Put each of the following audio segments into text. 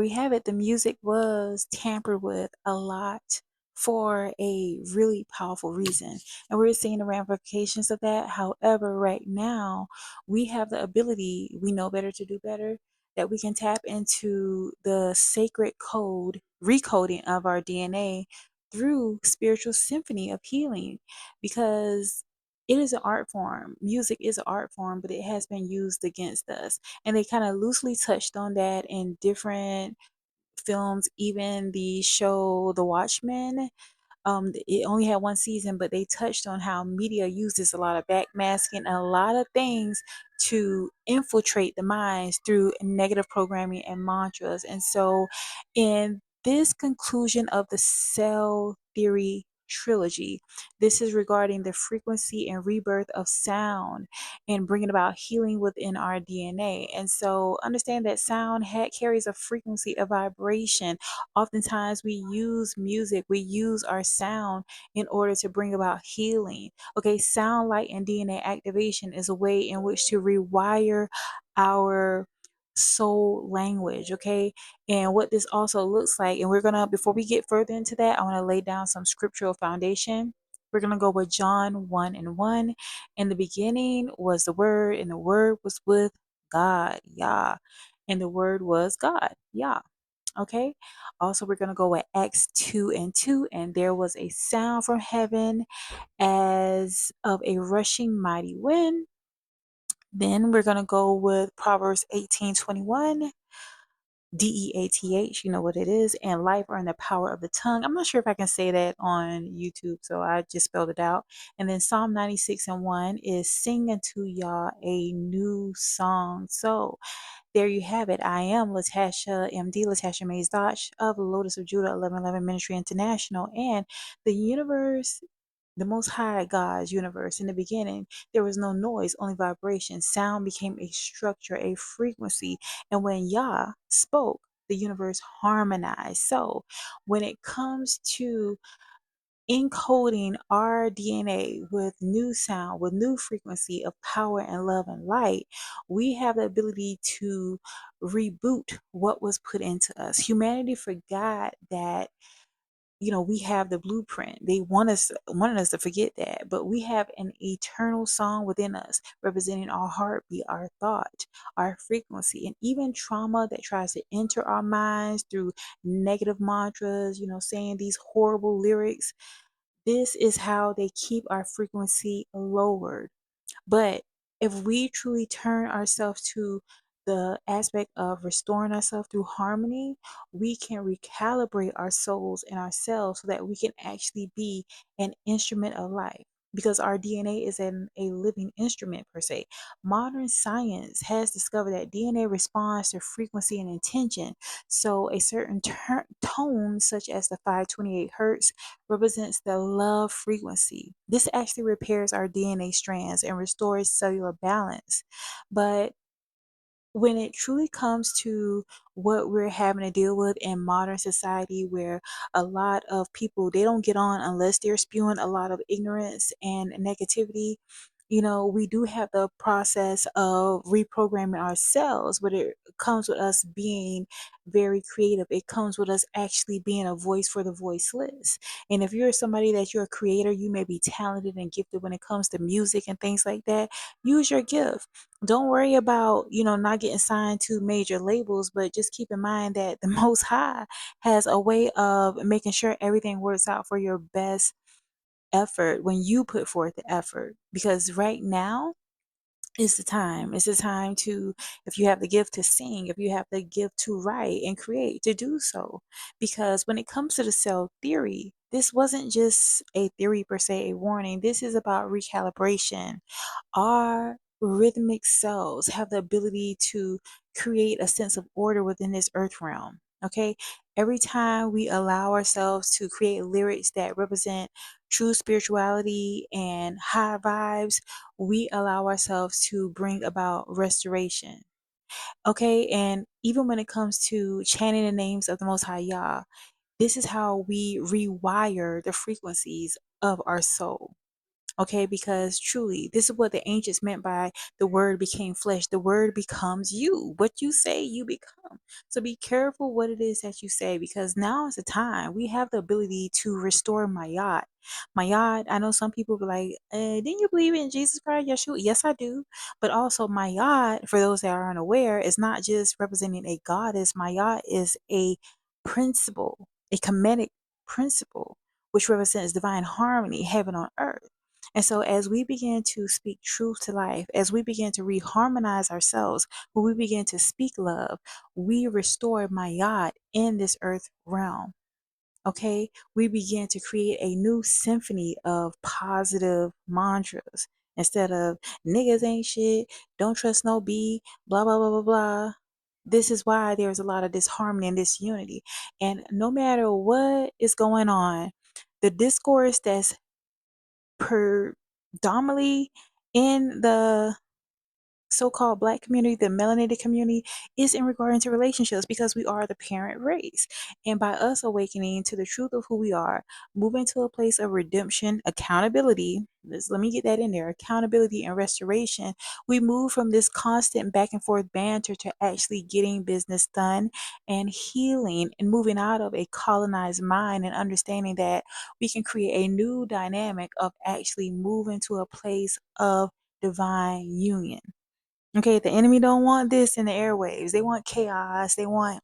we have it. The music was tampered with a lot for a really powerful reason. And we're seeing the ramifications of that. However, right now, we have the ability, we know better to do better, that we can tap into the sacred code, recoding of our DNA through spiritual symphony of healing because it is an art form. Music is an art form, but it has been used against us. And they kind of loosely touched on that in different films, even the show The Watchmen. It only had one season, but they touched on how media uses a lot of backmasking and a lot of things to infiltrate the minds through negative programming and mantras. And so, in this conclusion of the cell theory trilogy, this is regarding the frequency and rebirth of sound and bringing about healing within our DNA. And so, understand that sound carries a frequency, a vibration. Oftentimes, we use music, we use our sound in order to bring about healing. Okay, sound, light, and DNA activation is a way in which to rewire our soul language. Okay, and what this also looks like, and we're gonna, before we get further into that, I want to lay down some scriptural foundation. We're going to go with John 1 and 1. In the beginning was the Word, and the Word was with God, Yah. And the Word was God, Yah. Okay. Also, we're going to go with Acts 2 and 2. And there was a sound from heaven as of a rushing mighty wind. Then we're going to go with Proverbs 18:21. DEATH, you know what it is, and life are in the power of the tongue. I'm not sure if I can say that on YouTube, so I just spelled it out. And then Psalm 96 and 1 is sing unto Yah a new song. So there you have it. I am Latasha MD, Latasha Mays Dodge of Lotus of Judah 1111 Ministry International, and the universe, the Most High God's universe. In the beginning, there was no noise, only vibration. Sound became a structure, a frequency. And when Yah spoke, the universe harmonized. So when it comes to encoding our DNA with new sound, with new frequency of power and love and light, we have the ability to reboot what was put into us. Humanity forgot that, we have the blueprint. They wanted us to forget that, but we have an eternal song within us, representing our heartbeat, our thought, our frequency, and even trauma that tries to enter our minds through negative mantras, saying these horrible lyrics. This is how they keep our frequency lowered. But if we truly turn ourselves to the aspect of restoring ourselves through harmony, we can recalibrate our souls and ourselves so that we can actually be an instrument of life. Because our DNA is a living instrument, per se. Modern science has discovered that DNA responds to frequency and intention. So, a certain tone, such as the 528 hertz, represents the love frequency. This actually repairs our DNA strands and restores cellular balance. But when it truly comes to what we're having to deal with in modern society, where a lot of people, they don't get on unless they're spewing a lot of ignorance and negativity. We do have the process of reprogramming ourselves, but it comes with us being very creative. It comes with us actually being a voice for the voiceless. And if you're somebody that you're a creator, you may be talented and gifted when it comes to music and things like that. Use your gift. Don't worry about, not getting signed to major labels, but just keep in mind that the Most High has a way of making sure everything works out for your best effort when you put forth the effort. Because right now, it's the time. It's the time to, if you have the gift to sing, if you have the gift to write and create, to do so. Because when it comes to the cell theory, this wasn't just a theory per se, a warning. This is about recalibration. Our rhythmic cells have the ability to create a sense of order within this earth realm. Okay. Every time we allow ourselves to create lyrics that represent true spirituality and high vibes, we allow ourselves to bring about restoration. Okay. And even when it comes to chanting the names of the Most High Yah, this is how we rewire the frequencies of our soul. Okay, because truly, this is what the ancients meant by the word became flesh. The word becomes you. What you say, you become. So be careful what it is that you say, because now is the time. We have the ability to restore Mayat. Mayat, I know some people be like, didn't you believe in Jesus Christ, Yeshua? Yes, I do. But also Mayat, for those that are unaware, is not just representing a goddess. Mayat is a principle, a Kemetic principle, which represents divine harmony, heaven on earth. And so, as we begin to speak truth to life, as we begin to reharmonize ourselves, when we begin to speak love, we restore Mayat in this earth realm. Okay, we begin to create a new symphony of positive mantras instead of niggas ain't shit, don't trust no B, blah, blah, blah, blah, blah. This is why there's a lot of disharmony and disunity. And no matter what is going on, the discourse that's predominantly in the so-called black community, the melanated community, is in regard to relationships, because we are the parent race. And by us awakening to the truth of who we are, moving to a place of redemption, accountability, let me get that in there, accountability and restoration, we move from this constant back and forth banter to actually getting business done and healing, and moving out of a colonized mind and understanding that we can create a new dynamic of actually moving to a place of divine union. Okay, the enemy don't want this in the airwaves. They want chaos. They want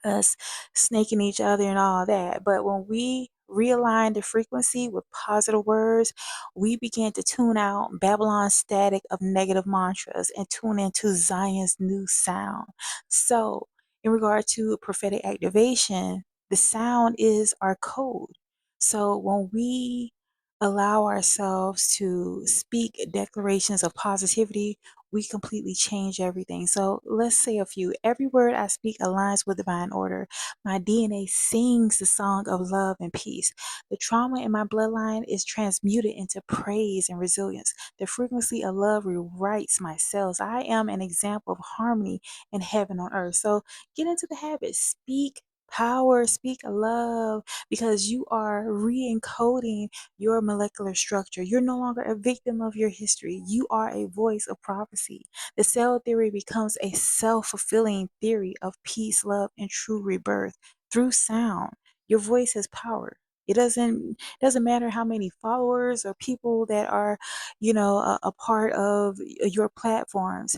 us snaking each other and all that. But when we realign the frequency with positive words, we begin to tune out Babylon's static of negative mantras and tune into Zion's new sound. So, in regard to prophetic activation, the sound is our code. So, when we allow ourselves to speak declarations of positivity, we completely change everything. So let's say a few. Every word I speak aligns with divine order. My DNA sings the song of love and peace. The trauma in my bloodline is transmuted into praise and resilience. The frequency of love rewrites my cells. I am an example of harmony in heaven on earth. So get into the habit. Speak power, speak love, because you are re-encoding your molecular structure. You're no longer a victim of your history. You are a voice of prophecy. The cell theory becomes a self-fulfilling theory of peace, love, and true rebirth through sound. Your voice has power. It doesn't matter how many followers or people that are, a part of your platforms.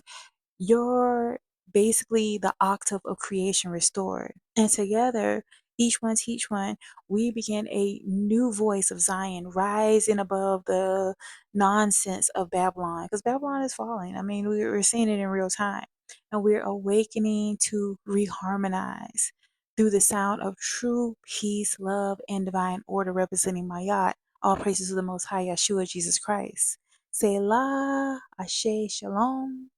You're basically the octave of creation restored. And together, each one teach one, we begin a new voice of Zion rising above the nonsense of Babylon. Because Babylon is falling. I mean, we're seeing it in real time. And we're awakening to reharmonize through the sound of true peace, love, and divine order representing Mayat. All praises to the Most High Yeshua, Jesus Christ. Selah, Ashe, Shalom.